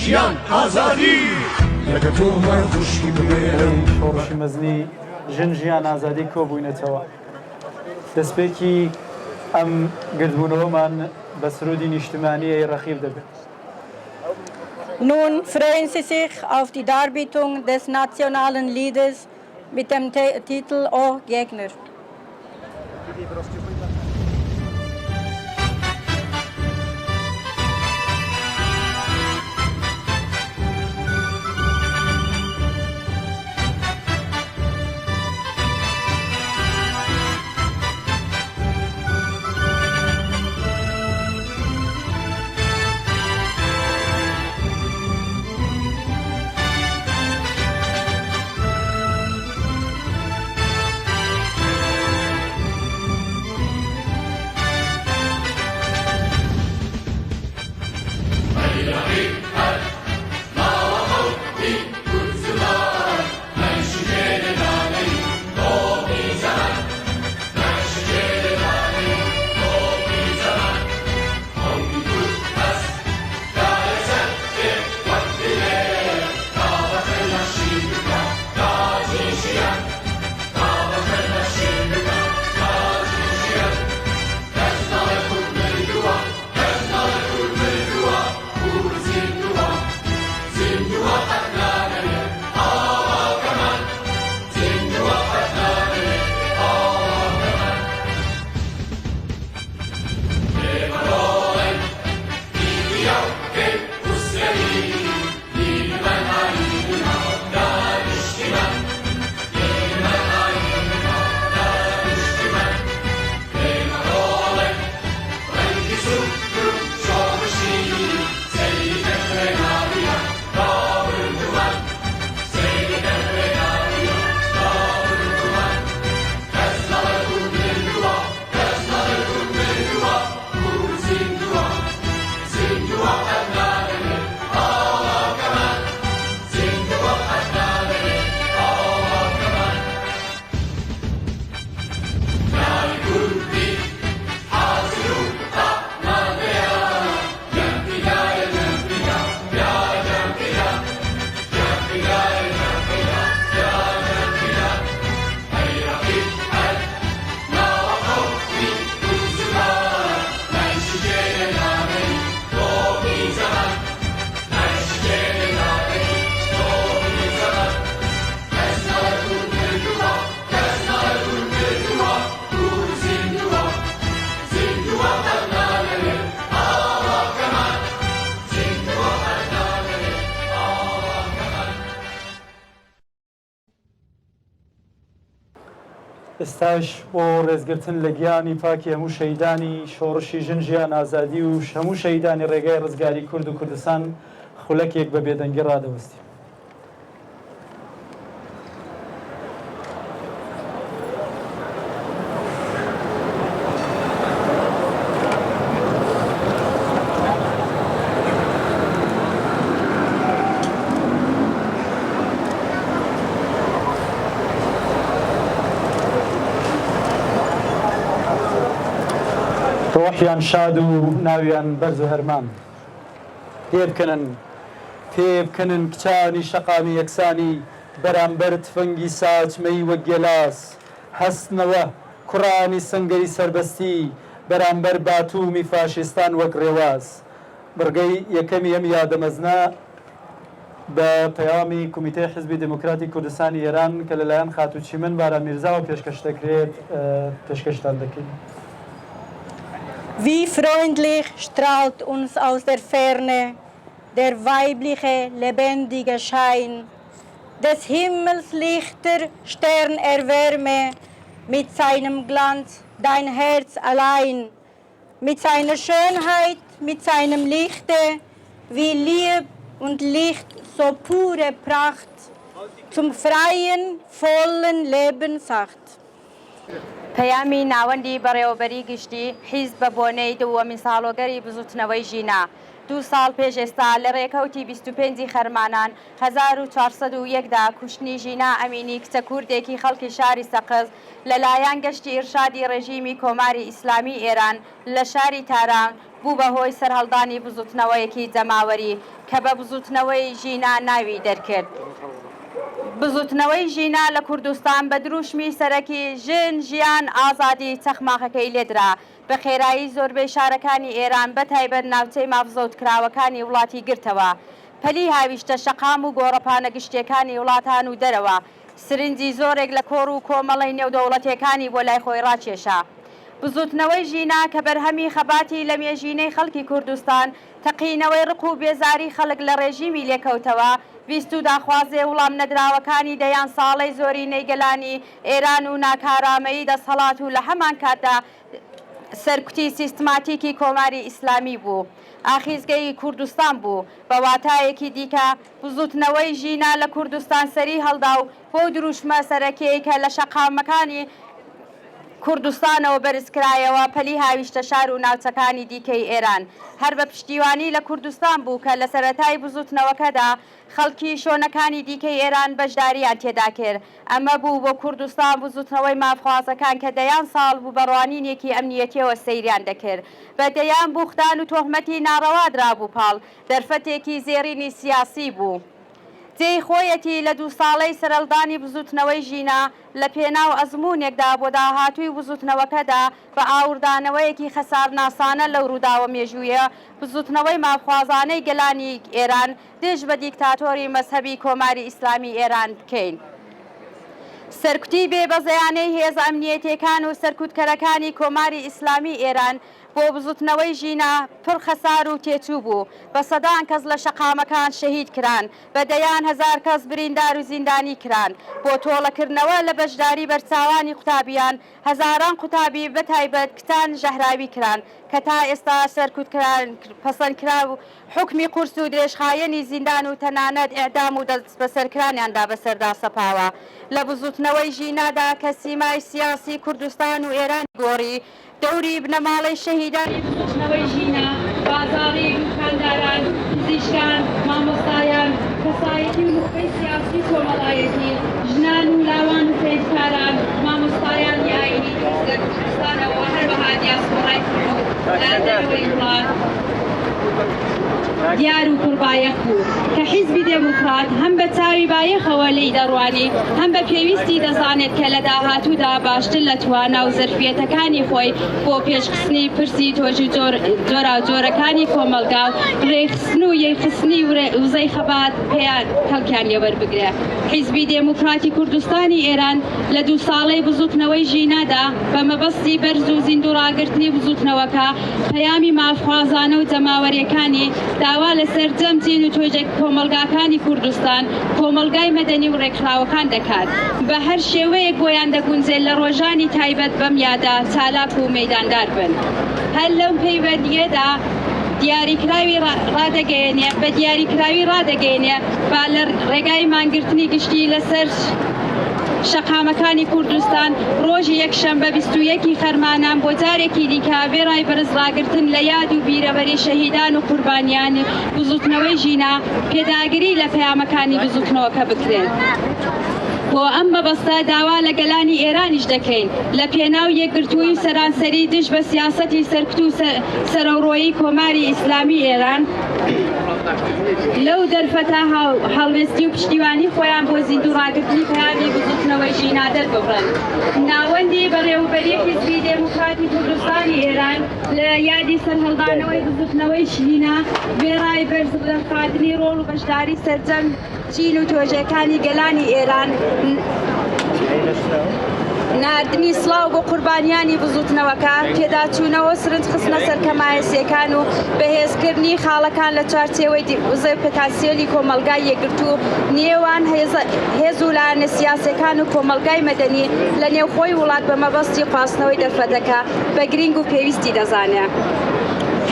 ژیان ئازادی لەگە تۆمە خوشکی بمێرم شۆڕشی مەزنی ژن ژیان ئازادی کۆبووینەتەوە دەستپێکی ئەم گردبوونەوەمان بە سرودی نیشتمانی ڕەخیب دەبێت. Nun freuen Sie sich auf die Darbietung des nationalen Liedes mit dem Titel O Gegner. ئێستاش بۆ ڕێزگرتن لە گیانی پاکی هەموو شەیدانی شۆڕشی ژن ژیان ئازادی و هەموو شەیدانی ڕێگای ڕزگاری کورد و کوردستان خولەکێک بە بێدەنگی ڕادەوەستی. ڕۆحیان شاد و ناویان بەرز و هەرمان پێبکەنن کچانی شەقامی یەکسانی بەرامبەر تفەنگی ساچمەی وەک گێلاس هەستنەوە کوڕانی سنگەری سەربەستی بەرامبەر باتوومی فاشستان وەک ڕێواز. بڕگەی یەکەمی ئەم یادەمەزنە بە پەیامی کۆمیتەی حیزبی دموکراتی کوردستانی ئێران کە لەلایەن خاتوچیمن باران میرزاوە پێشکەش دەکرێت پێشکەشتان دەکەین. Wie freundlich strahlt uns aus der Ferne der weibliche, lebendige Schein des Himmels lichter Sternerwärme mit seinem Glanz dein Herz allein, mit seiner Schönheit, mit seinem Lichte, wie Lieb und Licht, so pure Pracht, zum freien, vollen Leben sacht. پەیامی ناوەندی بەڕێوەبەری گشتی حیزب بە بۆنەی دووەمین ساڵۆگەری بزوتنەوەی ژینا 2 ساڵ پێش ئێستا لە ڕێکەوتی 25 خەرمانان 1401دا کوشتنی ژینا ئەمینی کچە کوردێکی خەڵکی شاری سەقز لەلایەن گەشتی ئیرشادی ڕێژیمی کۆماری ئیسلامی ئێران لە شاری تاران بوو بەهۆی سەرهەڵدانی بزوتنەوەیەکی جەماوەری کە بە بزوتنەوەی ژینا ناوی دەرکرد. بزوتنەوەی ژینا لە کوردستان بە دروشمی سەرەکی ژن ژیان ئازادی چەخماقەکەی لێدرا بە خێرایی زۆربەی شارەکانی ئێران بەتایبەت ناوچەی مافزەوتکراوەکانی وڵاتی گرتەوە پەلی هاویشتە شەقام و گۆڕەپانە گشتیەکانی وڵاتان و دەرەوە سرنجی زۆرێک لە کۆڕ و کۆمەڵی نێودەوڵەتیەکانی بۆ لای خۆی ڕاکێشا. بزوتنەوەی ژینا کە بەرهەمی خەباتی لە مێژینەی خەڵکی کوردستان تەقینەوەی ڕق و بێزاری خەڵک لە ڕێژیمی لێکەوتەوە ویست و داخوازێ وڵام نەدراوەکانی دەیان ساڵەی زۆری نەیگەلانی ئێران و ناکارامەیی دەسەڵات و لە هەمان کاتدا سەرکوتی سیستماتیکی کۆماری ئیسلامی بوو. ئاخیزگەی کوردستان بوو بە واتایەکی دیکە بزوتنەوەی ژینا لە کوردستان سەری هەڵدا و بۆ دروشمە سەرەکیەی کە لە شەقامەکانی کوردستانەوە بەرزکرایەوە پەلی هاویشتە شار و ناوچەکانی دیکەی ئێران هەر بە پشتیوانی لە کوردستان بوو کە لە سەرەتای بزوتنەوەکەدا خەڵکی شۆنەکانی دیکەی ئێران بەشداریان تێدا کرد. ئەمە بوو بۆ کوردستان بزوتنەوەی مافخوازەکان کە دەیان ساڵ بوو بەڕوانینێکی ئەمنیەتیەوە سەیریان دەکرد بە دەیان بوختان و تۆهمەتی ناڕەوا درابوو پاڵ دەرفەتێکی زێڕینی سیاسی بوو. جێی خۆیەتی لە 2 ساڵەی سەرەڵدانی بزوتنەوەی ژینا لە پێناو ئەزمونێکدا بۆ داهاتووی بزوتنەوەکەدا بە ئاوردانەوەیەکی خەسارناسانە لەو ڕووداوە مێژوویە بزوتنەوەی مافخوازانەی گەلانی ئێران دژ بە دیکتاتۆری مەزهەبی کۆماری ئیسلامی ئێران بکەین. سەرکوتی بێبەزەیانەی هێز ئەمنیەتیەکان و سەرکوتکەرەکانی کۆماری ئیسلامی ئێران بۆ بزوتنەوەی ژینا پڕ خەسار و تێچوو بوو بە سەدان کەس لە شەقامەکان شەهید کران بە دەیان 1000 کەس بریندار و زیندانی کران بۆ تۆڵەکردنەوە لە بەشداری بەرچاوانی قوتابیان هەزاران قوتابی بەتایبەت کتان ژەهراوی کران کە تا ئێستا سەرکوتکران پەسەندکرا و حکمی قورس و درێژخایەنی زیندان و تەنانەت ئێعدام و دەست بەسەرکرانیاندا بەسەردا سەپاوە. لە بزوتنەوەی ژینادا کە سیمای سیاسی کوردستان و ئێران گۆڕی دەوری بنەماڵەی شەهیدانی بزوتنەوەی ژینا بازاڕی دوکانداران پزیشکان مامۆستایان کەسایەتی و نوقەی سیاسی کۆمەڵایەتی ژنان و لاوان و فێرکاران مامۆستایان یاینی لە کوردستانەوە هەر بەها دیاسپۆرای دەرەوەی وڵات دیار و پڕبایەخ بوو کە حیزبی دێموکرات هەم بە چاوی بایەخەوە لی دەڕوانی هەم بە پێویستی دەزانێت کە لە داهاتوودا باشتر لە توانە و زەرفیەتەکانی خۆی بۆ پێشخستنی پرسی تۆژی جۆرا و جۆرەکانی کۆمەلگا و ڕێخستن و یەیخستنی وزەی خەبات پێیان کەڵکیان لێوەربگرێ. حیزبی دێموکراتی کوردستانی ئێران لە 2 ساڵەی بزوتنەوەی ژینادا بە مەبەستی بەرز و زیندوڕاگرتنی بزوتنەوەکە پەیامی مافخوازانە و جەماوەریەکانی داوا لەسەر جەمجین و تۆژێک کۆمەلگاکانی کوردستان کۆمەلگای مەدەنی و ڕێکخراوەکان دەکات بە هەر شێوەیەک بۆیان دەگونجێت لە ڕۆژانی تایبەت بەم یادا چالاک و مەیداندار بن. هەر لەم پەیوەندیەدا دیاریکراوی ڕادەگەیەنێ بە دیاریکراوی ڕادەگەیەنێ با لە ڕێگای مانگرتنی گشتی لەسەر شەقامەکانی کوردستان ڕۆژی یەکشەمبە 21 خەرمانان بۆ جارێکی دیکە وێڕای بەرزڕاگرتن لە یاد و بیرەبەری شەهیدان و قوربانیان بزوتنەوەی ژینا پێداگیری لە پەیامەکانی بزوتنەوەکە بکرێن. بۆ ئەم مەبەستە داوا لە گەلانی ئێرانیش دەکەین لە پێناو یەکگرتووی و سەرانسەری دژ بە سیاسەتی سەرکوت و سەرەوڕۆیی کۆماری ئیسلامی ئێران لەو دەرفەتە هەڵوێستی و پشتیوانی خۆیان بۆ زیندوڕاگرتنی پەیامی بزوتنەوەی ژینا دەرببڕن. ناوەندی بەڕێوەبەری حیزبی دێموکراتی کوردستانی ئێران لە یادی سەرهەڵدانەوەی بزوتنەوەی ژینا وێڕای بەرزبدەخاتنی ڕۆڵ و بەشداری سەرجەم چین و تۆژەکانی گەلانی ئێران ناردنی سڵاو بۆ قوربانیانی بزوتنەوەکە پێداچوونەوە سرنج خستنە سەرکەمایەسیەکان و بەهێزکردنی خاڵەکان لە چارچێوەی وزەی پۆتانسیێلی کۆمەلگای یەکگرتوو نێوان هێز و لایەنە سیاسیەکان و کۆمەلگای مەدەنی لە نێوخۆی وڵات بە مەبەستی خواستنەوەی دەرفەتەکە بە گرنگ و پێویستی دەزانێت.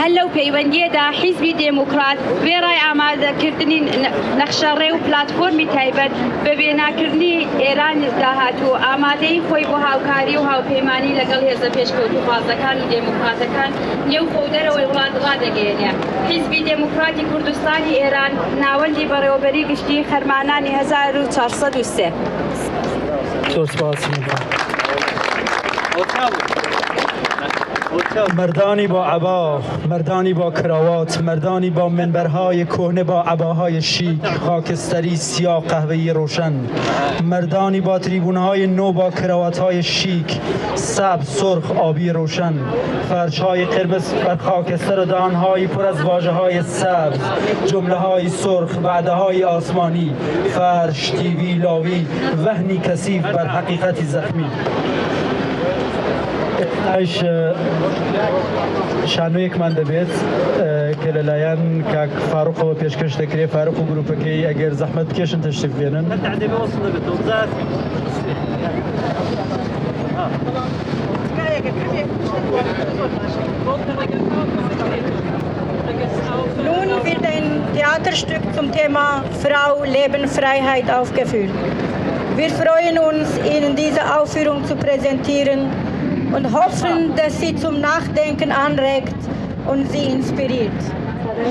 هەر لەو پەیوەندیەدا حیزبی دێموکرات وێڕای ئامادەکردنی نەخشەڕێ و پلاتفۆرمی تایبەت بە وێناکردنی ئێران داهاتوو ئامادەی خۆی بۆ هاوکاری و هاوپەیمانی لەگەڵ هێزە پێشکەوتوخوازەکان و دێموکراتەکان نێو خۆدەرەوەی وڵات ڕادەگەیەنێ. حیزبی دێموکراتی کوردستانی ئێران ناوەندی بەڕێوەبەری گشتی خەرمانانی 1403 مردانی با عبا، مردانی با کراوات، مردانی با منبرهای کهنه با عباهای شیک، خاکستری سیاه قهوه‌ای روشن، مردانی با تریبونهای نو با کراواتهای شیک، سبز سرخ آبی روشن، فرشهای قرمز بر خاکستر و دهانهای پر از واژه‌های سبز، جمله‌های سرخ، وعده‌های آسمانی، فرش تیوی لاوی، وهنی کثیف بر حقیقتی زخمی. ايش شانو یک من دبیت که لایان که فاروق و پیشکش دکری فاروق و گروپ کی اگر زحمت کشن تشریف بیارن تعدی به وصل دبیت وزات Nun wird ein Theaterstück zum Thema Frau, Leben, Freiheit aufgeführt. Wir freuen uns, Ihnen diese Aufführung zu präsentieren und hoffen, dass sie zum Nachdenken anregt und sie inspiriert.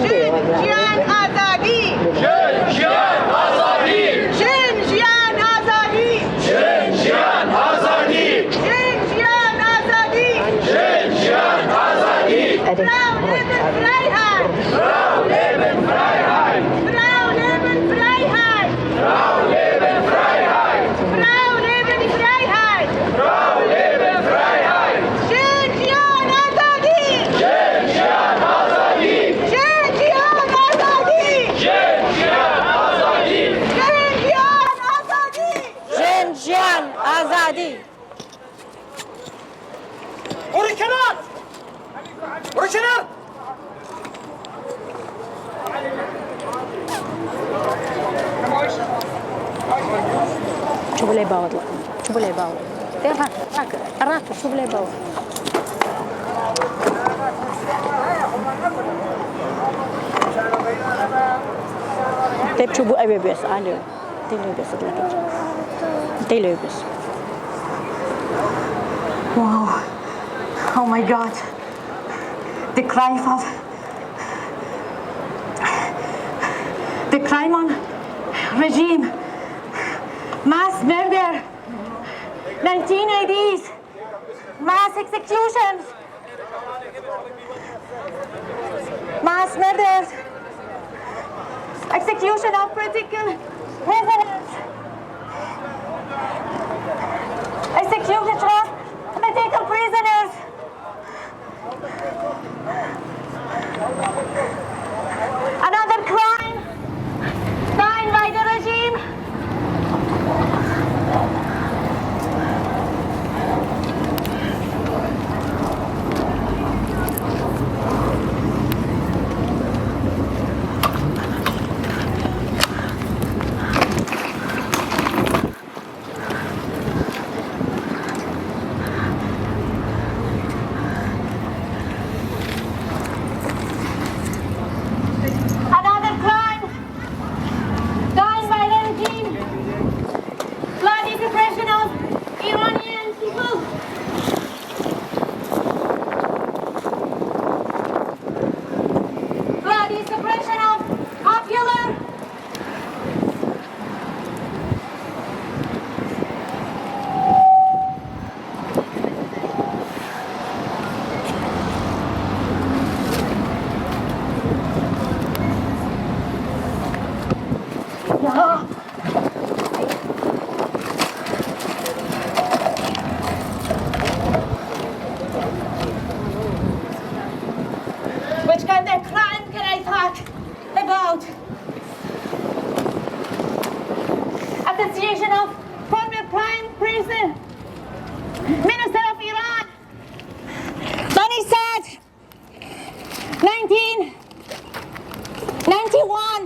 Şinjiyan Azadi! Şinjiyan Azadi! Şinjiyan Azadi! Şinjiyan Azadi! Şinjiyan Azadi! Şinjiyan Azadi! Frau Leben Freiheit! Frau Leben Freiheit! Frau Leben Freiheit! Frau Leben Freiheit! Frau Leben Freiheit! Frau Leben Freiheit! Şinjiyan Azadi! Şinjiyan Azadi! Şinjiyan Azadi! Şinjiyan Azadi! Şinjiyan Azadi! Şinjiyan Azadi! Orikenar! Orikenar! شوفوا لي باوض شوفوا لي باوض راك شوفوا لي باوض طيب شوفوا أبي بس على تيلو بس تيلو بس Wow. Oh my God. The crime on regime. Mass murder. 1980s. Mass executions. Mass murders. Execution of political prisoners. Execution of political prisoners. Another crime done by the regime. Another crime done by the regime. Bloody suppression of Iranian people. Bloody suppression of popular. Which kind of crime can I talk about? Association of former Prime Minister of Iran, Bani Saad, 1991.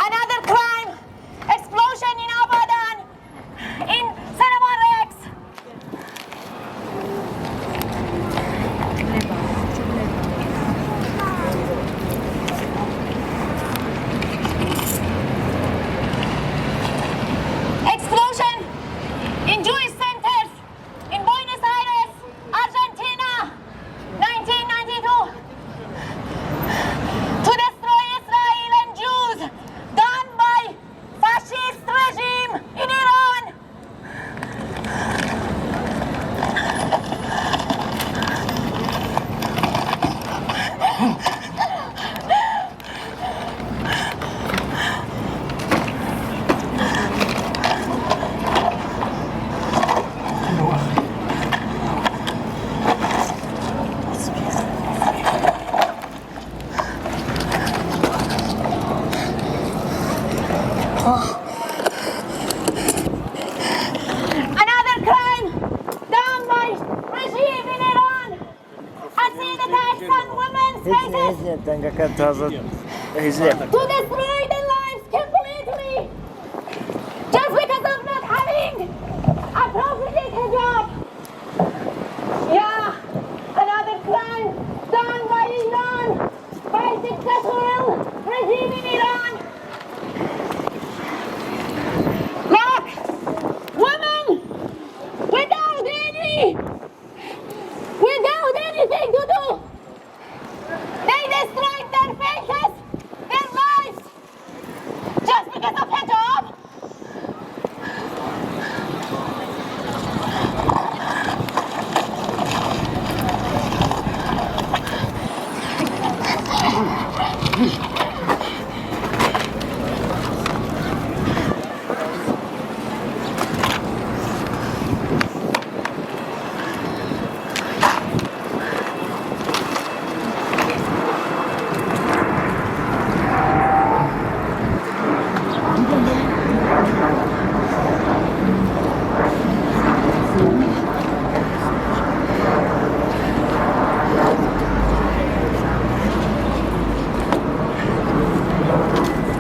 Another crime, explosion in Abadan, in Cinema Rex. Explosion in Jewish centers Another crime done by regime in Iran. I see the attacks on women's faces to destroy their lives completely just because of not having appropriate hijab. Yeah, another crime done by Iran, by dictatorial regime in Iran. Look, women without anything to do, they destroyed their faces, their lives, just because of hijab.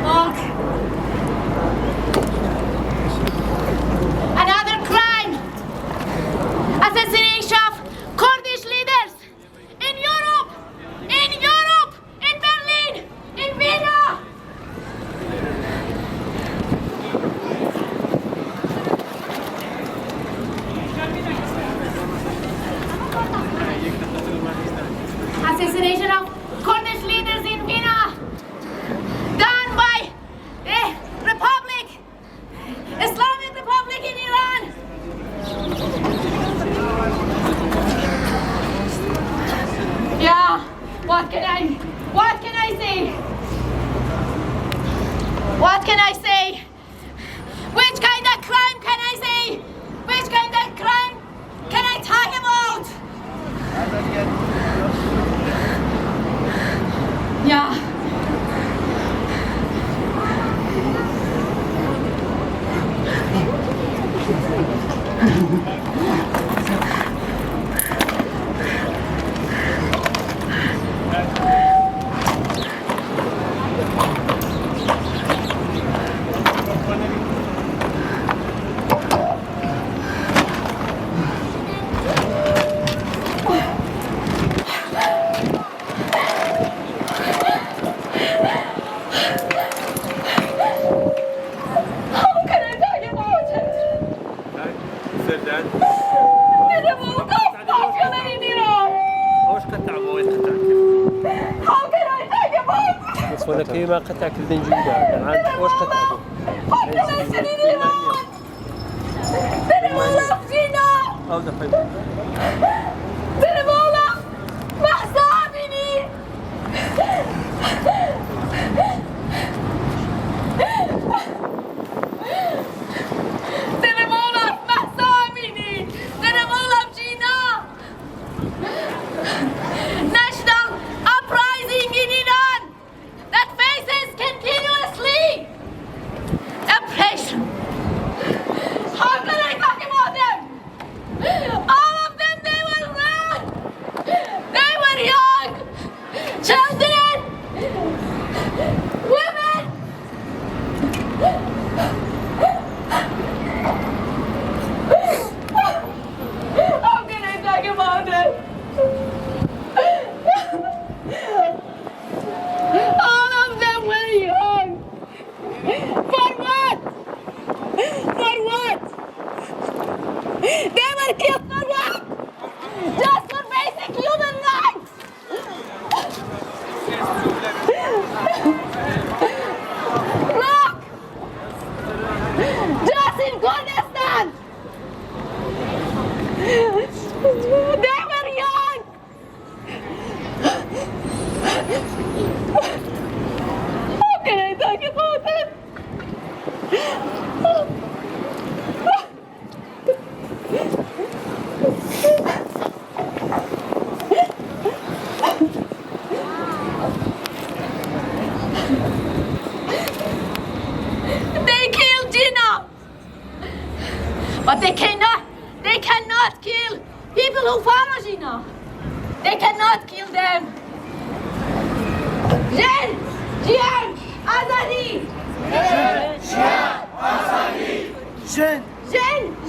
Look. Another crime. Assassination of Kurdish leaders in Europe, in Berlin, in Vienna. Assassination of Kurdish leaders in Vienna. Done by the Republic, Islamic Republic in Iran. Yeah, what can I say? What can I say? Which kind of crime can I say? Which kind of crime can I talk about? Yeah. How can I talk about it? It will go popular in Iran. How can I talk about it? بس ولا كلمة قطع كلمة جيدة الآن وش قطعه؟ Population in Iran. Televola Gina. أو دقيق Televola Mahsa Amini. Televola Mahsa Amini. Televola Gina. National uprising in Iran that faces continuously oppression. How can I talk about them? All of them, they were young. They were young. Children. Women. How can I talk about them? All of them were young. For what? For what? They were killed for what? Just for basic human rights. Look! Just in Kurdistan. They were young. How can I talk about it? They But they cannot kill people who follow Jinnah. They cannot kill them. Jen, Jian, Azadi. Jen,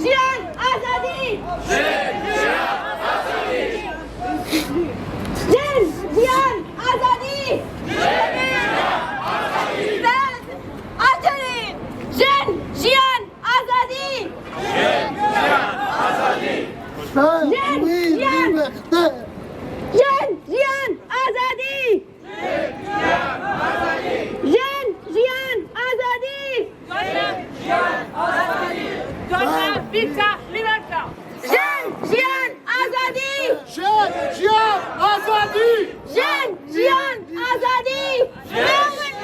Jian, Azadi. Jen, Jian, Azadi. Jen, Jian, Azadi. Jen, Jian, Azadi. Jen, Jian, Azadi. Jen, Jian, Azadi. Pizza, libertà. Jen, Jian, Azadi. Jen, Jian, Azadi. Jen, Jian, Azadi.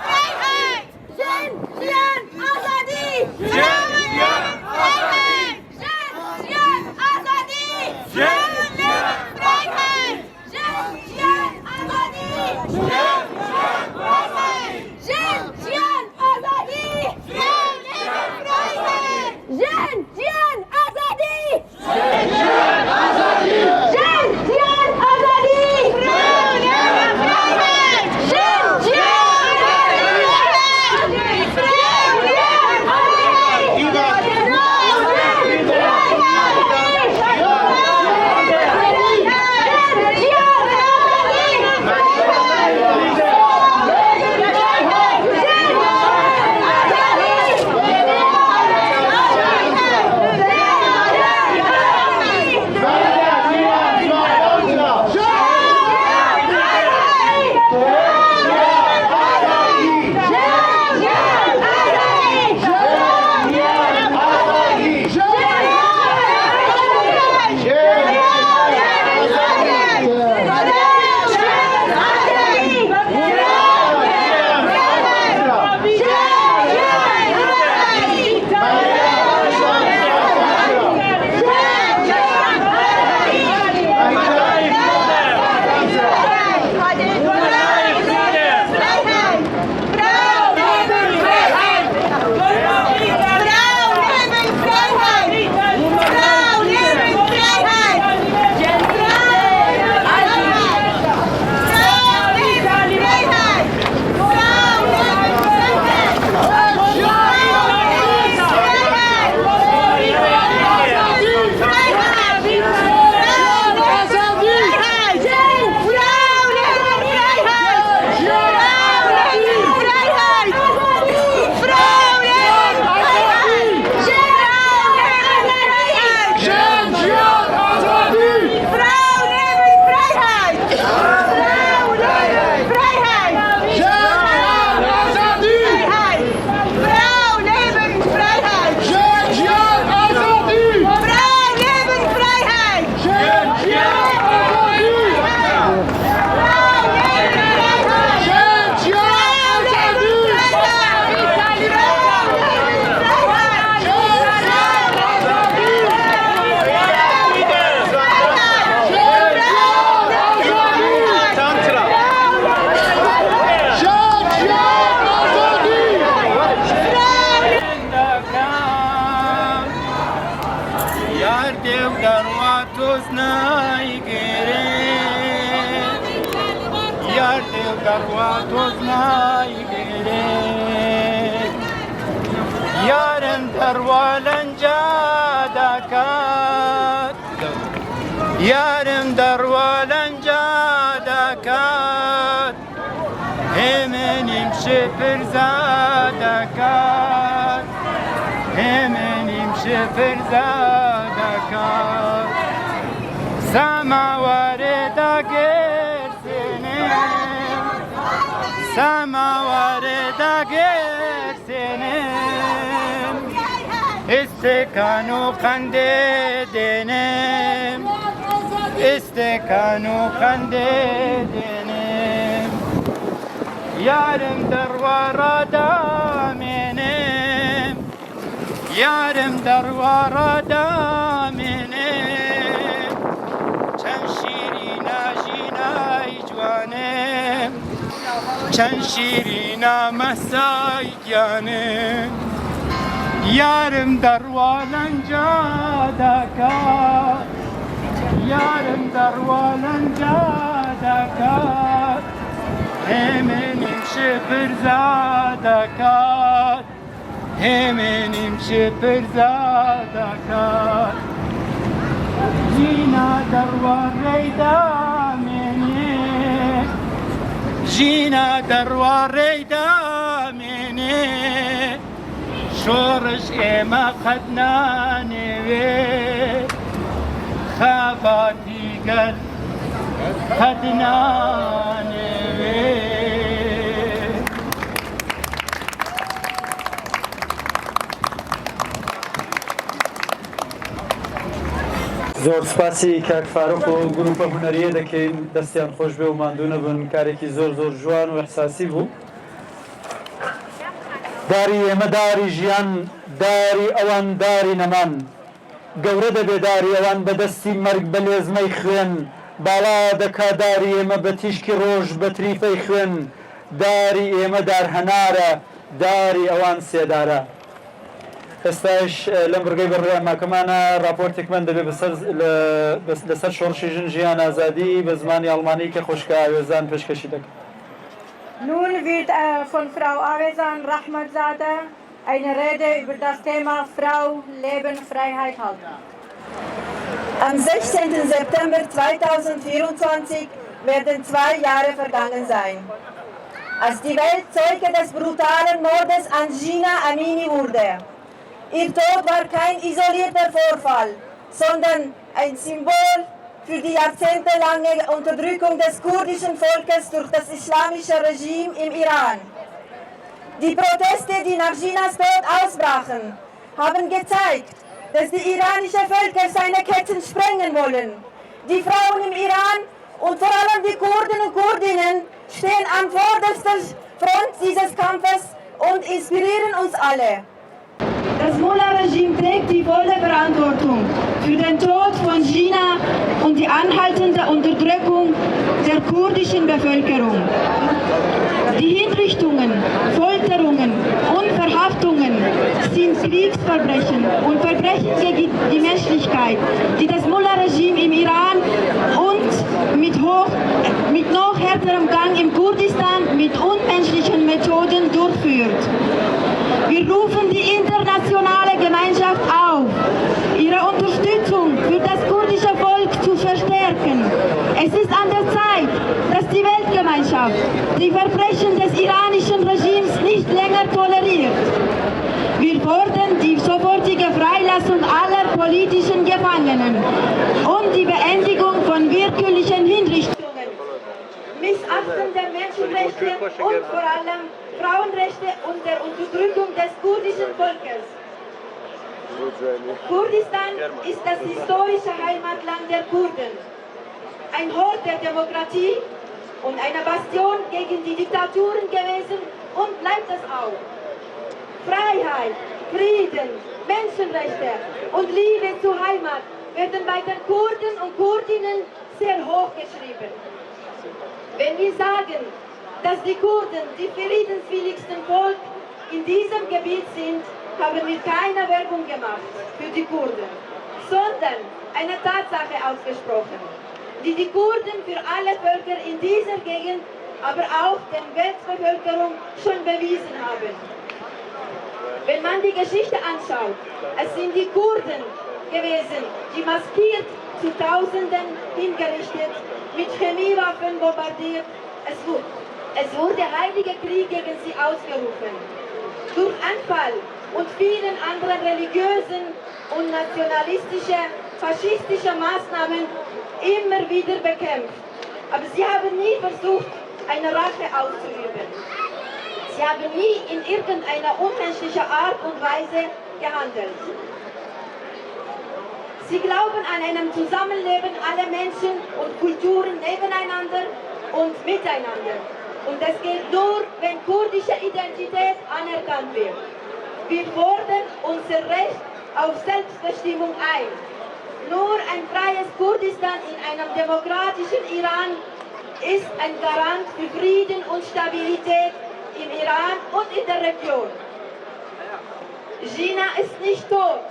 Vrijheid. Jen, Jian, Azadi. Vrijheid. Jen, Jian, Azadi. Vrijheid. Jen, Jian, Azadi. Jen, Jian, Azadi. Jen, Jian, Azadi. Jen, Jian, Azadi. Jen, Jian, Azadi. Yarın darvalınca dakat, yarın darvalınca dakat, eminim şefirzadekat, eminim şefirzadekat, semavarda gersenim, semavarda gersenim, istekanu kandedenim, istekanu kandedenim, yarım darvarada menim, yarım darvarada menim, çen şirina jinay jvanim, çen şirina mesay canım, یارم دەڕوانەنجا دەکات یارم دەڕوانەنجا دەکات هێمنیم شپرزا دەکات هێمنیم شپرزا دەکات ژینا دەڕوانڕێی دامێنێ ژینا دەڕوانڕێی دامێنێ شۆڕش ئێمە قەت نانێوێ خەباتی گەل قەت نانێوێ زۆر سپاسی کاک فاروق و گروپە هونەریە دەکەین دەستیان خۆش بێ و ماندوو نەبن کارێکی زۆر زۆر جوان و ئەحساسی بوو داری ئێمە داری ژیان داری ئەوان داری نەمان گەورە دەبێ داری ئەوان بەدەستی مەرگ بە لێزمەی خوێن باڵا دەکا داری ئێمە بە تیشکی ڕۆژ بە تریفەی خوێن داری ئێمە دارهەنارە داری ئەوان سێدارە ئێستاش لەم ڕگەی بەڕێماکەمانە راپۆرتێکمان دەبێت لەسەر شۆڕشی ژن ژیان ئازادی بە زمانی ئەڵمانی کە خۆشکە ئاوێزان پێشکەشی دەکەن. Nun wird von Frau Avezan Rahmatzadeh eine Rede über das Thema Frau, Leben, Freiheit halten. Am 16. September 2024 werden 2 Jahre vergangen sein, als die Welt Zeuge des brutalen Mordes an Jina Amini wurde. Ihr Tod war kein isolierter Vorfall, sondern ein Symbol für die jahrzehntelange Unterdrückung des kurdischen Volkes durch das islamische Regime im Iran. Die Proteste, die nach Jinas Tod ausbrachen, haben gezeigt, dass die iranische Völker seine Ketten sprengen wollen. Die Frauen im Iran und vor allem die Kurden und Kurdinnen stehen an vorderster Front dieses Kampfes und inspirieren uns alle. Das Mullah-Regime trägt die volle Verantwortung für den Tod von Jina und die anhaltende Unterdrückung der kurdischen Bevölkerung. Die Hinrichtungen, Folterungen und Verhaftungen sind Kriegsverbrechen und Verbrechen gegen die Menschlichkeit, die das Mullah-Regime im Iran und mit noch härterem Gang im Kurdistan mit unmenschlichen Methoden durchführt. Wir rufen die internationale Gemeinschaft auf, ihre Unterstützung für das kurdische Volk zu verstärken. Es ist an der Zeit, dass die Weltgemeinschaft die Verbrechen des iranischen Regimes nicht länger toleriert. Wir fordern die sofortige Freilassung aller politischen Gefangenen und die Beendigung von willkürlichen Hinrichtungen, Missachten der Menschenrechte und vor allem Frauenrechte und der Unterdrückung des kurdischen Volkes. Kurdistan ist das historische Heimatland der Kurden, ein Hort der Demokratie und eine Bastion gegen die Diktaturen gewesen und bleibt es auch. Freiheit, Frieden, Menschenrechte und Liebe zur Heimat werden bei den Kurden und Kurdinnen sehr hoch geschrieben. Wenn wir sagen, dass die Kurden die friedenswilligsten Volk in diesem Gebiet sind, haben wir keine Werbung gemacht für die Kurden, sondern eine Tatsache ausgesprochen, die die Kurden für alle Völker in dieser Gegend, aber auch der Weltbevölkerung schon bewiesen haben. Wenn man die Geschichte anschaut, es sind die Kurden gewesen, die maskiert zu Tausenden hingerichtet, mit Chemiewaffen bombardiert. Es wurde Heiliger Krieg gegen sie ausgerufen. Durch Anfall und vielen anderen religiösen und nationalistische, faschistische Maßnahmen immer wieder bekämpft. Aber sie haben nie versucht, eine Rache auszuüben. Sie haben nie in irgendeiner unmenschlichen Art und Weise gehandelt. Sie glauben an einem Zusammenleben aller Menschen und Kulturen nebeneinander und miteinander. Und das geht nur, wenn kurdische Identität anerkannt wird. Wir fordern unser Recht auf Selbstbestimmung ein. Nur ein freies Kurdistan in einem demokratischen Iran ist ein Garant für Frieden und Stabilität im Iran und in der Region. Gina ist nicht tot.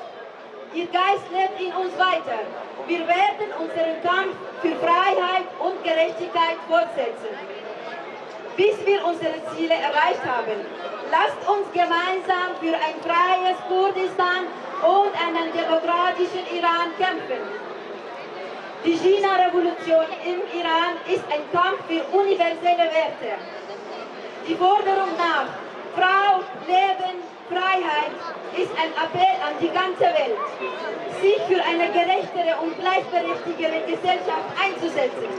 Ihr Geist lebt in uns weiter. Wir werden unseren Kampf für Freiheit und Gerechtigkeit fortsetzen, bis wir unsere Ziele erreicht haben. Lasst uns gemeinsam für ein freies Kurdistan und einen demokratischen Iran kämpfen. Die Gina-Revolution im Iran ist ein Kampf für universelle Werte. Die Forderung nach Frau, Leben, Freiheit ist ein Appell an die ganze Welt, sich für eine gerechtere und gleichberechtigtere Gesellschaft einzusetzen.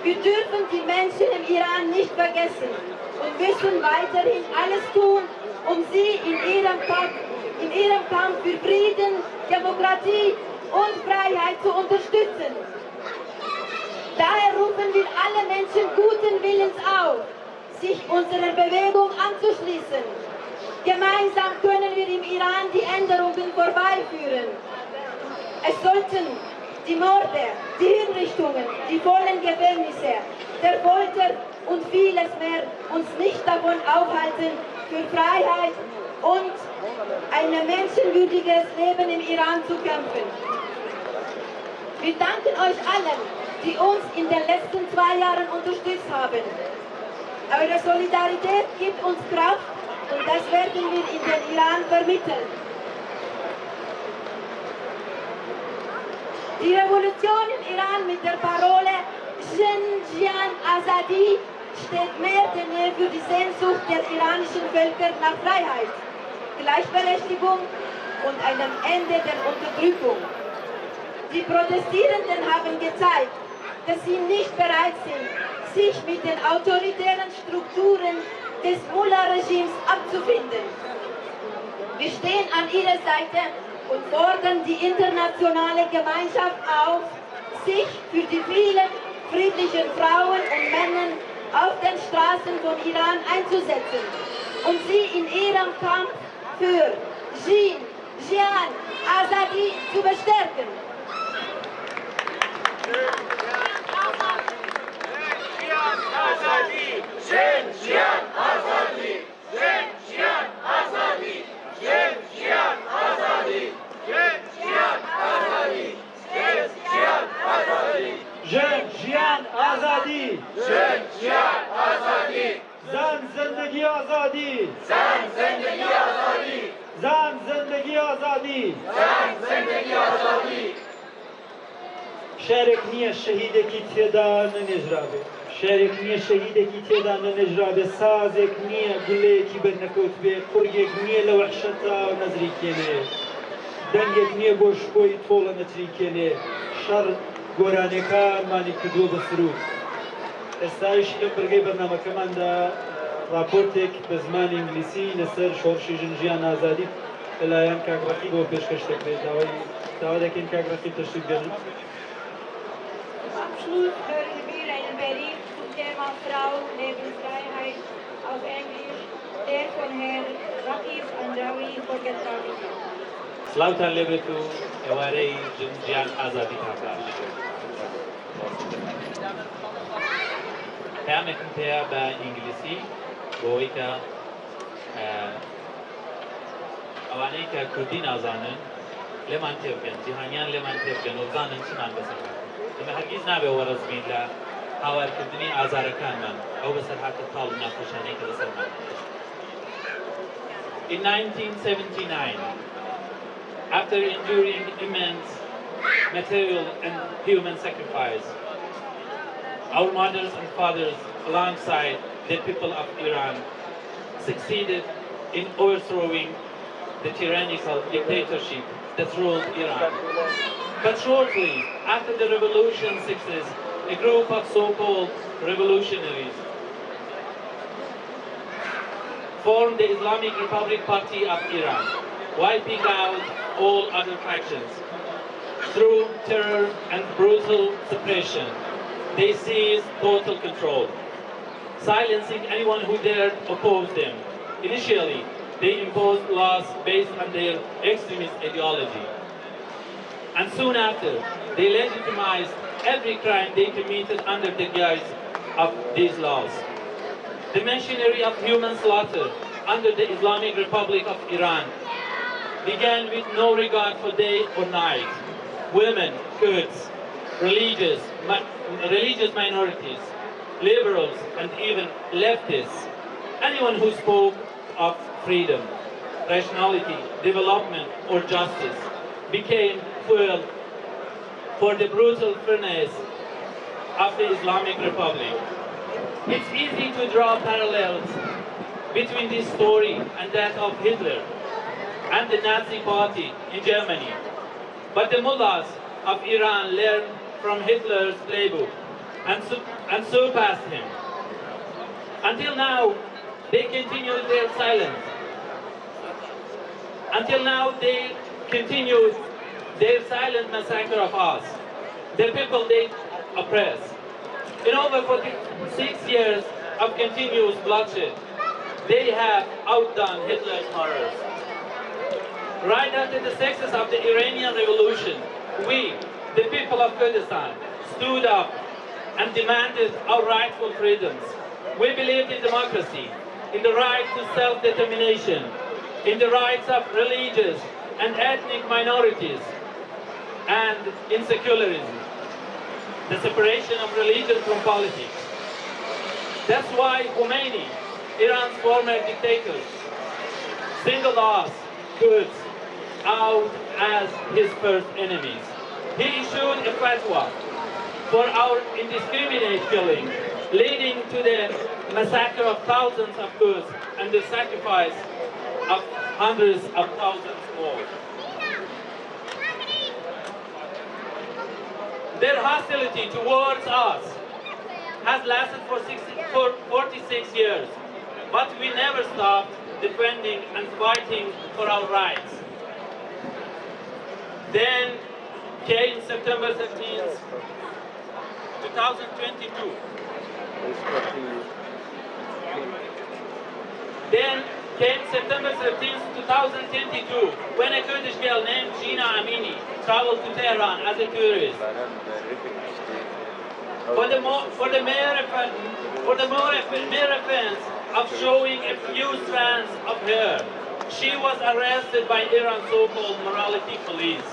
Wir dürfen die Menschen im Iran nicht vergessen und müssen weiterhin alles tun, um sie in ihrem Kampf für Frieden, Demokratie und Freiheit zu unterstützen. Daher rufen wir alle Menschen guten Willens auf, sich unserer Bewegung anzuschließen. Gemeinsam können wir im Iran die Änderungen vorbeiführen. Es sollten die Morde, die Hinrichtungen, die vollen Gefängnisse, der Folter und vieles mehr uns nicht davon aufhalten, für Freiheit und ein menschenwürdiges Leben im Iran zu kämpfen. Wir danken euch allen, die uns in den letzten 2 Jahren unterstützt haben. Eure Solidarität gibt uns Kraft und das werden wir in den Iran vermitteln. Die Revolution im Iran mit der Parole Xinjiang Azadi steht mehr denn je für die Sehnsucht der iranischen Völker nach Freiheit, Gleichberechtigung und einem Ende der Unterdrückung. Die Protestierenden haben gezeigt, dass sie nicht bereit sind, sich mit den autoritären Strukturen des Mullah-Regimes abzufinden. Wir stehen an ihrer Seite und fordern die internationale Gemeinschaft auf, sich für die vielen friedlichen Frauen und Männer auf den Straßen von Iran einzusetzen und sie in ihrem Kampf für Xinjiang Azadi zu bestärken. جان آزادی جان آزادی زن زندگی آزادی زن زندگی آزادی زن زندگی آزادی زن زندگی آزادی شارێک نییە شەهیدێکی تێدا نەنێژرابێ شارێک نییە شەهیدێکی تێدا نەنێژرابێ سازێک نییە گولەیەکی بەرنەکەوت بێ قورگێک نییە لە وەحشەتا و نەزریکێنێ دەنگێک نییە بۆ شکۆی تۆڵە نەچریکێنێ شەڕ گۆرانەکانمانی کردووە بە سرود ئێستاش لە بەرگەی بەرنامەکەماندا راپۆرتێک بە زمانی ئینگلیسی لەسەر شۆڕشی ژنجیان ئازادی لەلایەن کاک بۆ پێشکەش دەکرێت داوا دەکەین کاک تەشریف بێنن. Abschluss hören wir einen Bericht zum Thema Frau, Lebensfreiheit auf Englisch, der von Herrn Rakib Anjawi vorgetragen wird. سلااوتان لێبێت و ئێوارەی ژنجیان ئازادیتان باش. پامێکم پێەیە بە ئینگلیسی بۆەوەی کە ئەوانەی کە کوردی نازانن لێمان تێبگەن جیهانیان لێمان تێبگەن و بزانن چمان بەسەر ئەمە هەرگیز نابێ وەرەزبین لە هاوارکردنی ئازارەکانمان ئەو بەسەرهاتە تاڵ و ناخۆشانەی کە لەسەرمان. In 1979, after enduring immense material and human sacrifice, our mothers and fathers, alongside the people of Iran, succeeded in overthrowing the tyrannical dictatorship that ruled Iran. But shortly after the revolution success, a group of so-called revolutionaries formed the Islamic Republic Party of Iran, wiping out all other factions. Through terror and brutal suppression, they seized total control, silencing anyone who dared oppose them. Initially, they imposed laws based on their extremist ideology. And soon after, they legitimized every crime they committed under the guise of these laws. The machinery of human slaughter under the Islamic Republic of Iran began with no regard for day or night. Women, Kurds, religious minorities, liberals, and even leftists, anyone who spoke of freedom, rationality, development, or justice, became fuel for the brutal furnace of the Islamic Republic. It's easy to draw parallels between this story and that of Hitler and the Nazi Party in Germany. But the mullahs of Iran learned from Hitler's playbook and surpassed him. Until now, they continued their silence. Until now, they continued their silent massacre of us, the people they oppress. In over 46 years of continuous bloodshed, they have outdone Hitler's horrors. Right after the success of the Iranian Revolution, we, the people of Kurdistan, stood up and demanded our rightful freedoms. We believed in democracy, in the right to self-determination, in the rights of religious and ethnic minorities, and in secularism, the separation of religion from politics. That's why Khomeini, Iran's former dictator, singled us, Kurds, out as his first enemies. He issued a fatwa for our indiscriminate killing, leading to the massacre of thousands of Kurds and the sacrifice of hundreds of thousands more. Their hostility towards us has lasted for 46 years, but we never stopped defending and fighting for our rights. Then came September 13th, 2022. Then came September 13th, 2022, when a Kurdish girl named Gina Amini traveled to Tehran as a tourist. For the mere offense of showing a few strands of hair, she was arrested by Iran's so-called morality police.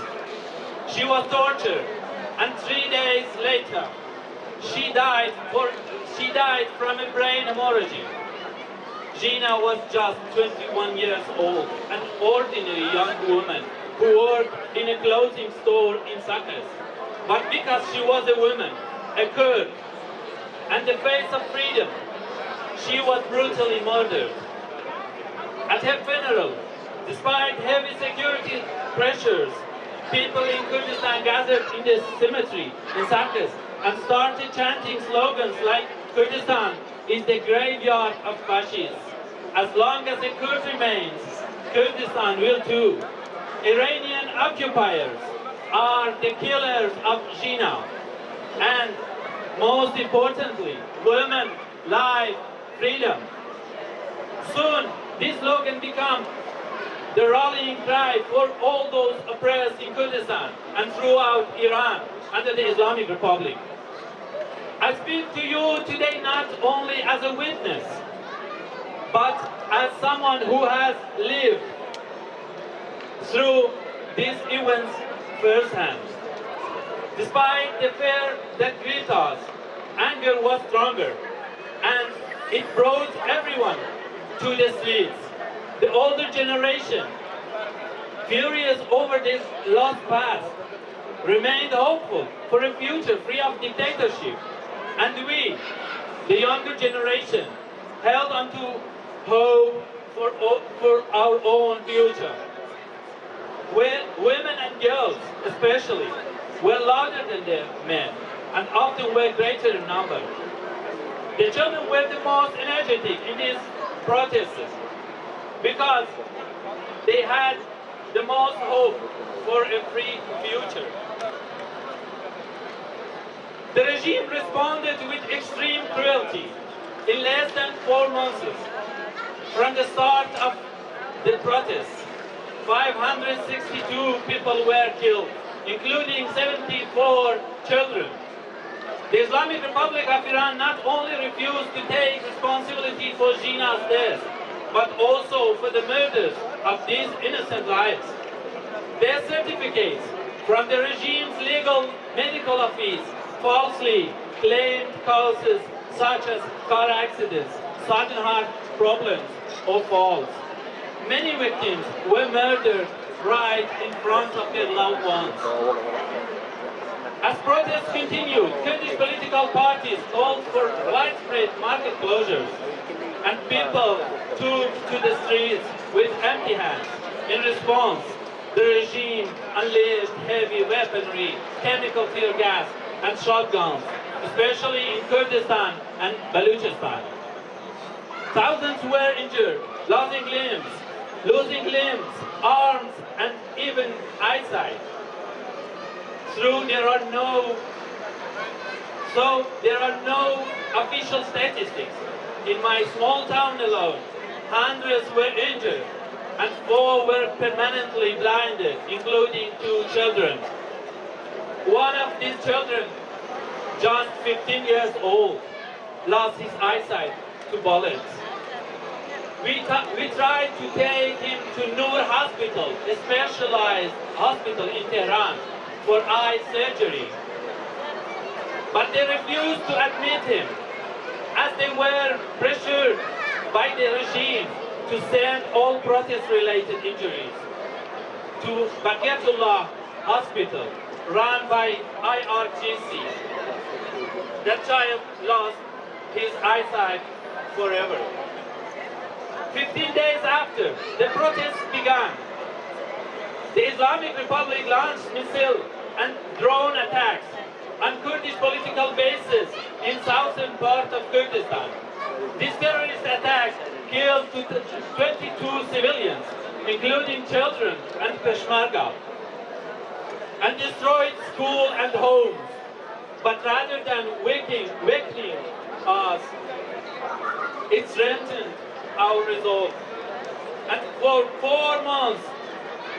She was tortured, and 3 days later, she died from a brain hemorrhage. Gina was just 21 years old, an ordinary young woman who worked in a clothing store in Sakis. But because she was a woman, a Kurd, and the face of freedom, she was brutally murdered. At her funeral, despite heavy security pressures, people in Kurdistan gathered in the cemetery in Sakis and started chanting slogans like Kurdistan is the graveyard of fascists. As long as a Kurd remains, Kurdistan will too. Iranian occupiers are the killers of Gina. And most importantly, women, life, freedom. Soon, this slogan becomes the rallying cry for all those oppressed in Kurdistan and throughout Iran under the Islamic Republic. I speak to you today not only as a witness, but as someone who has lived through these events firsthand. Despite the fear that greeted us, anger was stronger, and it brought everyone to the streets. The older generation, furious over this lost past, remained hopeful for a future free of dictatorship. And we, the younger generation, held on to hope for our own future. Women and girls, especially, were louder than the men, and often were greater in number. The children were the most energetic in these protests because they had the most hope for a free future. The regime responded with extreme cruelty. In less than 4 months from the start of the protests, 562 people were killed, including 74 children. The Islamic Republic of Iran not only refused to take responsibility for Gina's death, but also for the murders of these innocent lives. Their certificates from the regime's legal medical office falsely claimed causes such as car accidents, sudden heart problems, or falls. Many victims were murdered right in front of their loved ones. As protests continued, Kurdish political parties called for widespread market closures, and people took to the streets with empty hands. In response, the regime unleashed heavy weaponry, chemical tear gas, and shotguns, especially in Kurdistan and Balochistan. Thousands were injured, losing limbs, arms, and even eyesight. There are no official statistics. In my small town alone, hundreds were injured and 4 were permanently blinded, including 2 children. One of these children, just 15 years old, lost his eyesight to bullets. We tried to take him to Noor Hospital, a specialized hospital in Tehran, for eye surgery. But they refused to admit him, as they were pressured by the regime to send all protest-related injuries to Baketullah Hospital, run by IRGC. The child lost his eyesight forever. 15 days after the protests began, the Islamic Republic launched missile and drone attacks on Kurdish political bases in southern part of Kurdistan. These terrorist attacks killed 22 civilians, including children and Peshmerga, and destroyed schools and homes. But rather than weakening us, it strengthened our resolve. And for 4 months,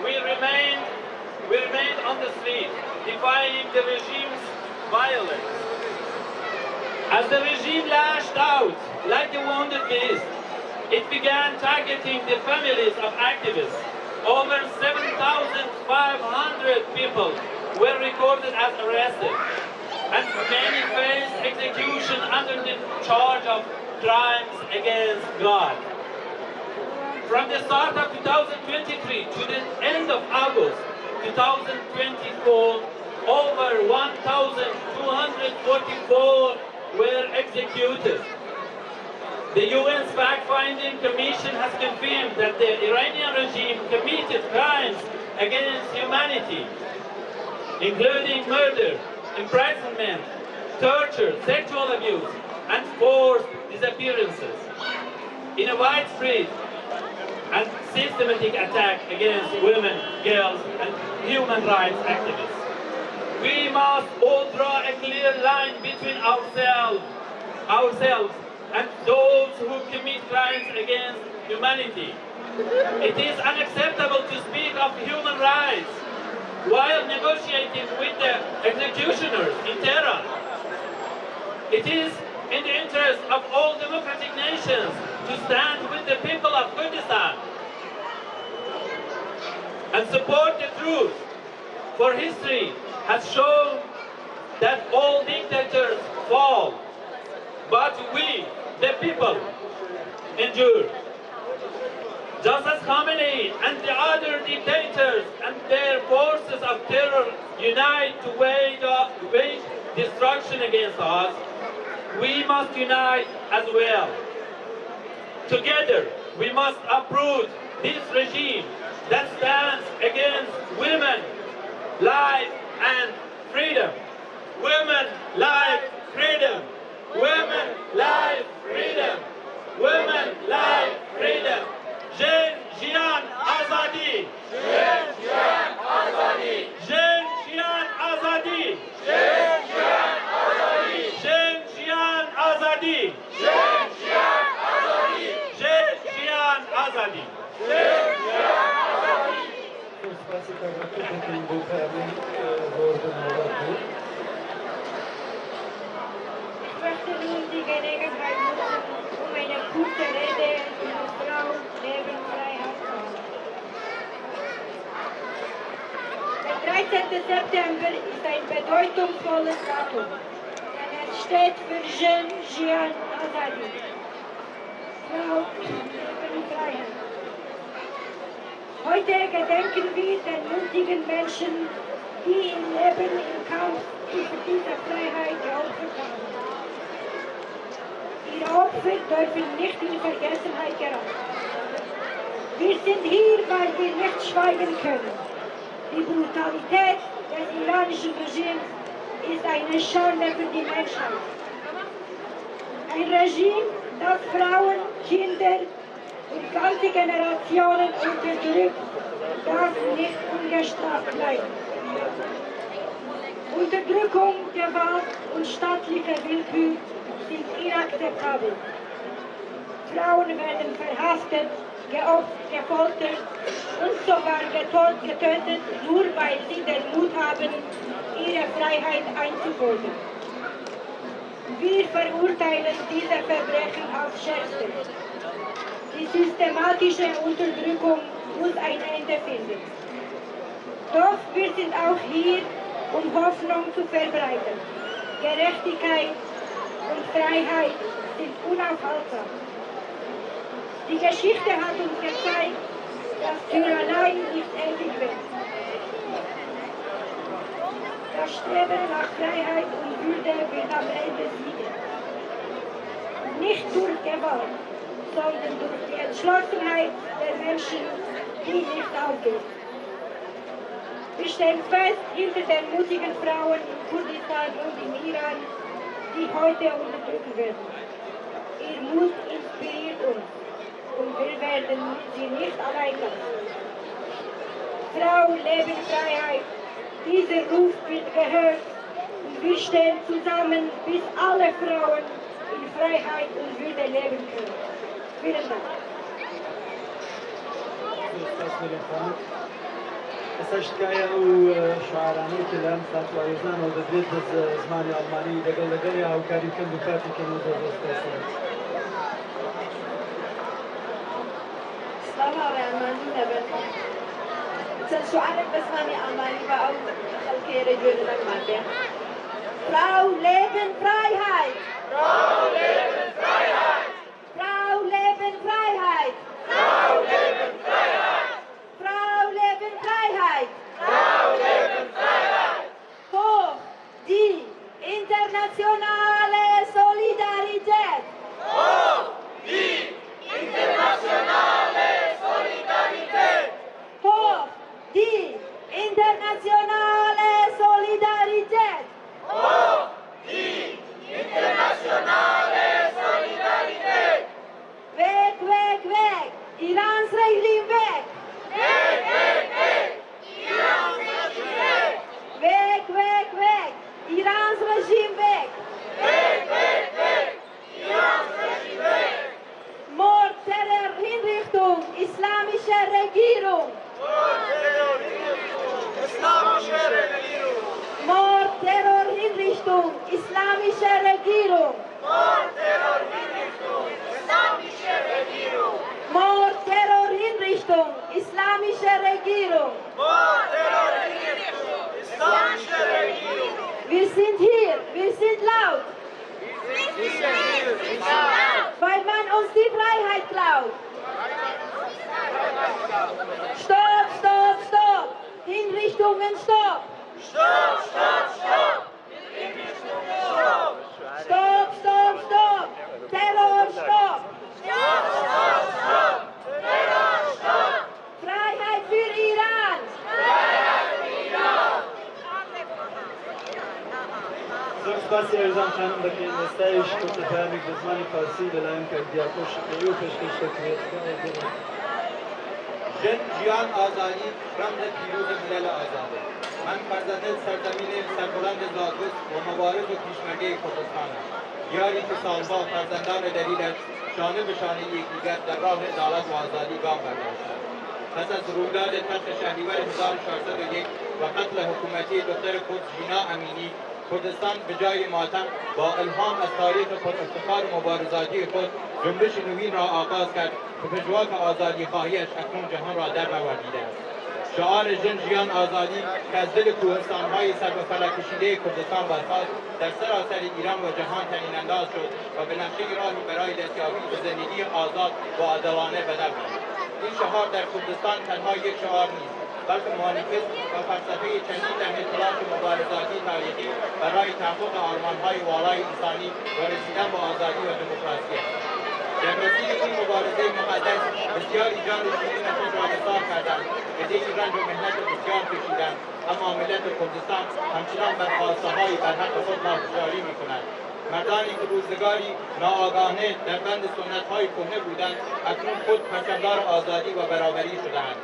we remained on the street, defying the regime's violence. As the regime lashed out like a wounded beast, it began targeting the families of activists. Over 7,500 people were recorded as arrested, and many faced execution under the charge of crimes against God. From the start of 2023 to the end of August 2024, over 1,244 were executed. The UN's fact-finding commission has confirmed that the Iranian regime committed crimes against humanity, including murder, imprisonment, torture, sexual abuse, and forced disappearances, in a widespread and systematic attack against women, girls, and human rights activists. We must all draw a clear line between ourselves and those who commit crimes against humanity. It is unacceptable to speak of human rights while negotiating with the executioners in Tehran. It is in the interest of all democratic nations to stand with the people of Kurdistan and support the truth, for history has shown that all dictators fall, but we, the people, endure. Just as Khamenei and the other dictators and their forces of terror unite to wage destruction against us, we must unite as well. Together, we must uproot this regime that stands against women, life, and freedom. Women, life, freedom. Women, life, freedom. Women, life, freedom. Jen Jian Azadi. Jen Jian Azadi. Jen Jian Azadi. Jen Jian Azadi. Jen Jian Azadi. Jen Jian Azadi. Jen Jian Azadi. Jen Jian Azadi. Ich möchte nun die Gelegenheit nutzen, eine kurze Rede über Frau Leben Freiheit zu halten. September ist ein bedeutungsvolles Datum, denn es steht für Jean Jian Azadi, Frau Leben und Freiheit. Heute gedenken wir den mutigen Menschen, die ihr Leben im Kampf für diese Freiheit geopfert haben. Ihre Opfer dürfen nicht in Vergessenheit geraten. Wir sind hier, weil wir nicht schweigen können. Die Brutalität des iranischen Regimes ist eine Schande für die Menschheit. Ein Regime, das Frauen, Kinder und ganze Generationen unterdrückt, darf nicht ungestraft bleiben. Unterdrückung, Gewalt und staatliche Willkür sind inakzeptabel. Frauen werden verhaftet, gefoltert und sogar getötet, nur weil sie den Mut haben, ihre Freiheit einzufordern. Wir verurteilen diese Verbrechen aufs Schärfste. Die systematische Unterdrückung muss ein Ende finden. Doch wir sind auch hier, um Hoffnung zu verbreiten. Gerechtigkeit und Freiheit sind unaufhaltsam. Die Geschichte hat uns gezeigt, dass Tyrannei nicht ewig wird. Das Streben nach Freiheit und Würde wird am Ende siegen. Nicht durch Gewalt, sondern durch die Entschlossenheit der Menschen, die nicht aufgeht. Wir stehen fest hinter den mutigen Frauen in Kurdistan und im Iran, die heute unterdrückt werden. Ihr Mut inspiriert uns und wir werden sie nicht allein lassen. Frau, Leben, Freiheit, dieser Ruf wird gehört und wir stehen zusammen, bis alle Frauen in Freiheit und Würde leben können. Vielen Dank. استشكايا او شعراني كلام سات ويزان ودبيت زماني الماني دقل دقل او كاري كم بكاتي كم سلام عليكم نبات. سؤالك بس ماني ألماني بقى خلكي رجل لك مادة. Frau Leben Freiheit. Frau Leben Freiheit. Frau Leben Freiheit. Frau Leben Freiheit. Frau Leben Freiheit. Frau Leben Freiheit. Hoch die internationale Solidarität. Hoch die internationale Solidarität. Hoch die internationale Solidarität. Hoch die internationale Solidarität. Weg, weg, weg. Irans Regime weg. Weg, weg, weg. Irans Regime weg. Weg, weg, weg. Irans Regime weg. Weg, weg, weg. Irans Regime weg. Mord, Terror, Hinrichtung, islamische Regierung. Mord, Terror, Hinrichtung, islamische Regierung. Mord, Terror, Hinrichtung, islamische Regierung. Mord, Terror, Hinrichtung, islamische Regierung. Mord, Terror, Hinrichtung, islamische Regierung. Mord, Terror, Hinrichtung, islamische Regierung. Wir sind hier, wir sind laut. Wir sind hier, wir sind laut. Weil man uns die Freiheit klaut. Stopp, stopp, stopp. Hinrichtungen, stopp. Stopp, stopp, stopp. Hinrichtungen, stopp. Stopp, stopp, stopp. Terror, stopp. Stopp, stopp, stopp. Terror, stopp. Freiheit für Iran. Freiheit für Iran. زوج سپاسی ارزان خانم بکن استایش کت فهمی به زمان فارسی دلایم که دیاکوش کیو پیشکش تکمیت جن جیان آزادی رمز پیروز ملل آزاده. من فرزند سرزمین سربلند زاگرس و مبارز و پیشمرده کردستانم. یاری که سالها فرزندان دلیلش شانه به شانه یکدیگر در راه عدالت و آزادی گام برداشتند. پس از رویداد تلخ شهریور 1401 و قتل حکومتی دختر کرد ژینا امینی، کردستان به جای ماتم با الهام از تاریخ خود افتخار مبارزاتی خود جنبش نوین را آغاز کرد که پژواک آزادی خواهیش اکنون جهان را در آورده است. شعار جن جیان آزادی که از دل کوهستان‌های سر به فلک کشیده کردستان برخاست در سراسر ایران و جهان تعیین انداز شد و به نقشه راهی برای دستیابی به زندگی آزاد و عادلانه بدل گردید. این شعار در کردستان تنها یک شعار نیست، بلکه مانیفست و فلسفه چندین دهه تلاش مبارزاتی تاریخی برای تحقق آرمان‌های والای انسانی و رسیدن به آزادی و دموکراسی است. در مسیر این مبارزه مقدس بسیاری جان شیرین خود را نثار کردند، عده‌ای رنج و محنت بسیار کشیدند، اما ملت کردستان همچنان بر خواسته‌های بر حق خود پافشاری می‌کند. مردانی که روزگاری ناآگاهانه در بند سنت‌های کهنه بودند، اکنون خود پرچمدار آزادی و برابری شده‌اند.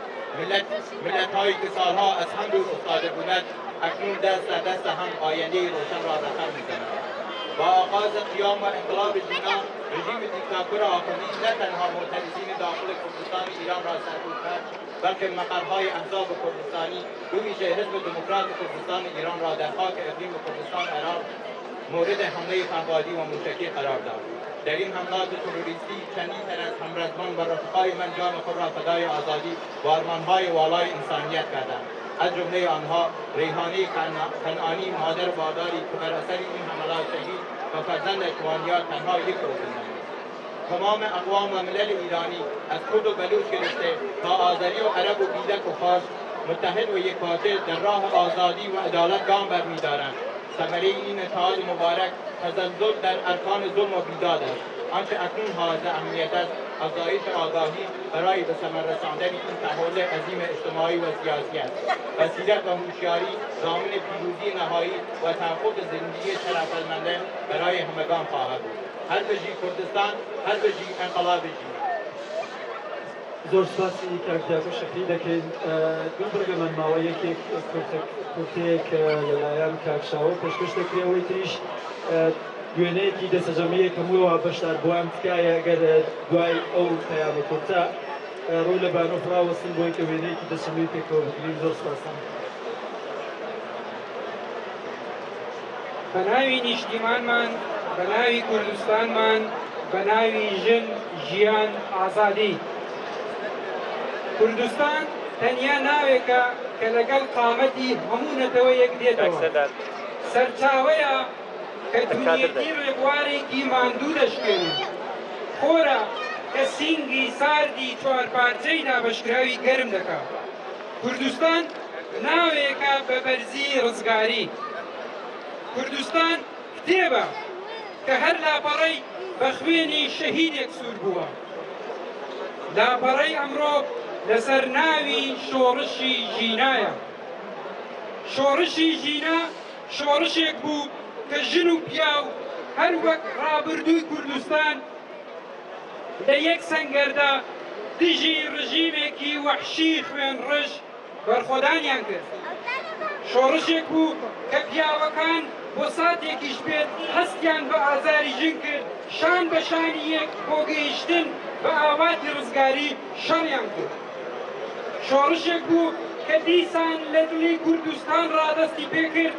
ملت‌هایی که سالها از هم دور افتاده بودند، اکنون دست در دست هم آینده روشن را رقم می‌زنند. با آغاز قیام و انقلاب ژینا، رژیم دیکتاتور آخوندی نه تنها معترضین داخل کردستان ایران را سرکوب کرد، بلکه مقرهای احزاب کردستانی به ویژه حزب دموکرات کردستان ایران را در خاک اقلیم کردستان عراق مورد حمله پهپادی و موشکی قرار داد. در این حملات تروریستی چندین تن از همرزمان و رفقای من جان خود را فدای آزادی و آرمانهای والای انسانیت کردند. از جمله آنها ریحانه کنعانی، مادر باداری که بر اثر این حملات شهید و فرزند اکوانیات تنها یک روز زنده ماند. تمام اقوام و ملل ایرانی از کرد و بلوچ گرفته تا آذری و عرب و بیدک و فارس متحد و یکپارچه در راه آزادی و عدالت گام برمی‌دارند. ثمره این اتحاد مبارک تزلزل در ارکان ظلم و بیداد است. آنچه اکنون حائز اهمیت است، افزایش آگاهی برای به ثمر رساندن این تحول عظیم اجتماعی و سیاسی است. بصیرت و هوشیاری ضامن پیروزی نهایی و تحقق زندگی شرفمنده برای همگان خواهد بود. هر بژی کردستان، هر بژی انقلاب ژینا. زۆر سپاسی کاکتیاکۆ شەکری دەکەین. دوو بەرگەمەن ماوە یەکێک کورتەیەک لەلایەن کاکشاوە پێشکەش دەکرێەوەی تریش دوێنەیەکی دەسەجەمەیەک هەمووەوە بەشدار بۆیان تکایە ئەگەر دوای ئەو پەیامە کورتە ڕووی لە بانۆ فراوەستن بۆی کە وێنەیەکی دەسەمەی پێکەوە بگرین. زۆر سپاسان. بە ناوی نیشتیمانمان، بە ناوی کوردستانمان، بە ناوی ژن ژیان ئازادی. کوردستان تەنیا ناوێکە کە لەگەڵ قامەتی هەموو نەتەوە یەک دێتەوە. سەرچاوەیە کە دونیەتی ڕێبوارێکی ماندوو دەشکێنێت. خۆرە کە سینگی ساردی چوارپارچەی دابەشکراوی گەرم دەکات. کوردستان ناوێکە بە بەرزی ڕزگاری. کوردستان کتێبە کە هەر لاپەڕەی بە خوێنی شەهیدێک سوور بووە. لاپەڕەی ئەمڕۆ لەسەر ناوی شۆڕشی ژینایە. شۆڕشی ژینا شۆڕشێک بوو کە ژن و پیاو هەر وەک ڕابردووی کوردستان لە یەک سەنگەردا دژی ڕژیمێکی وەحشی خوێن ڕژ بەرخۆدانیان کرد. شۆڕشێک بوو کە پیاوەکان بۆ ساتێکیش بێت هەستیان بە ئازاری ژن کرد، شان بە شانی یەک بۆ گەیشتن بە ئاواتی ڕزگاری شەڕیان کرد. شۆڕشێک بوو کە دیسان لە دڵی کوردستان ڕادەستی پێکرد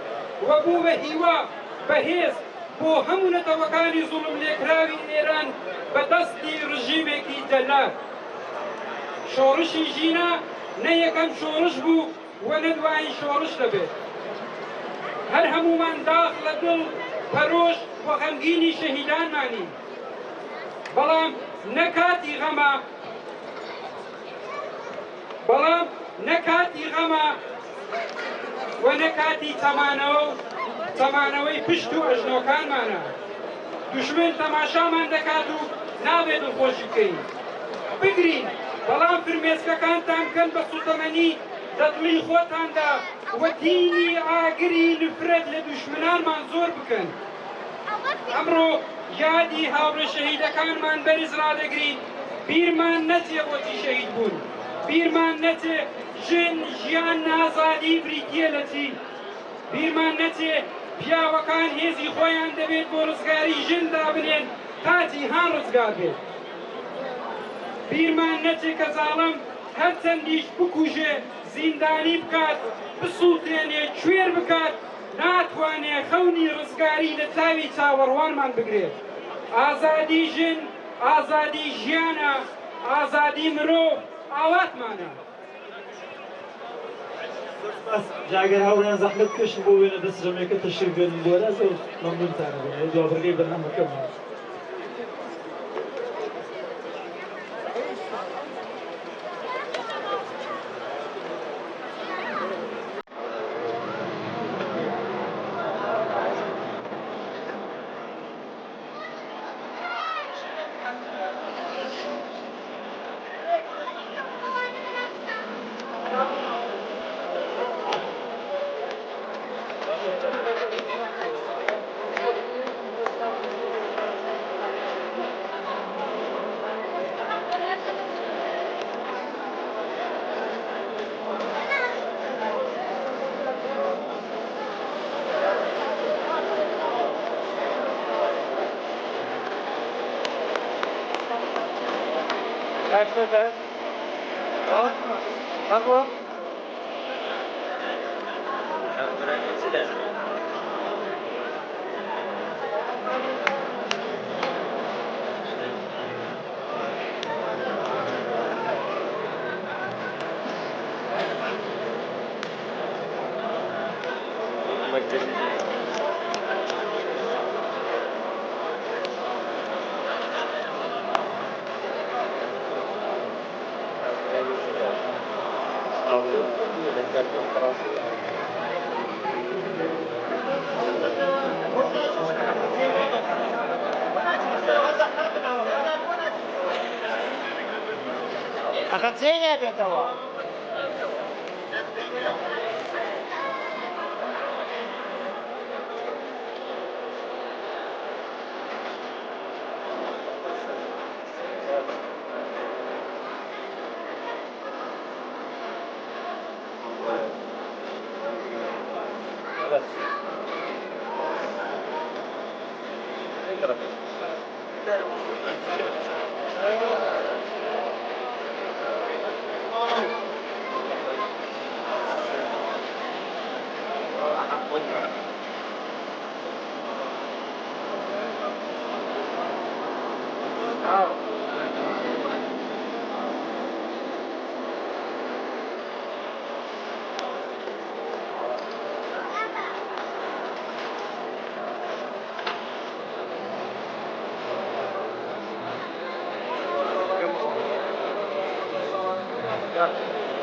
و بوو بە هیوا بەهێز بۆ هەموو نەتەوەکانی زوڵم لێکراوی ئێران بە دەستی ڕژیمێکی جەلات. شۆڕشی ژینا نە یەکەم شۆڕش بوو و نە دوایین شۆڕش دەبێت. هەر هەمومان داخ لە دڵ پەرۆش و غەمگینی شەهیدانمانی. بەڵام نە کاتی غەمە و نە کاتی تەمانەوەی پشت و ئەژنۆکانمانە. دوژمن تەماشامان دەکات و نابێت دڵخۆشی بکەین. بگرین، بەڵام فرمێسکەکانتان بکەن بە سوتەمەنی لە دڵی خۆتاندا و دینی ئاگری نفرەت لە دوژمنانمان زۆر بکەن. ئەمڕۆ یادی هاوڕێ شەهیدەکانمان بەرز ڕادەگرین، بیرمان نەچێ بۆچی شەهید بوون، بیرمان نەچێ ژن ژیان ئازادی بریتیە لە چی، بیرمان نەچێ پیاوەکان هێزی خۆیان دەبێت بۆ ڕزگاری ژن دابنێن تا جیهان ڕزگار بێت. بیرمان نەچێ کە زاڵم هەرچەندیش بکوژێ، زیندانی بکات، بسووتێنێ، کوێر بکات، ناتوانێ خەونی ڕزگاری لە چاوی چاوەڕوانمان بگرێت. ئازادی ژن، ئازادی ژیانە، ئازادی مرۆڤ ئاواتمانە. جاگر هاوریان زحمت کشن بۆ وێنە دەسرەمێکە تەشریف بێنن بۆ وەرە زۆر مەمنونتانە بێنێ دوابڕگەی بەرنامەکەمان. أخذتيني بيتوا Yeah.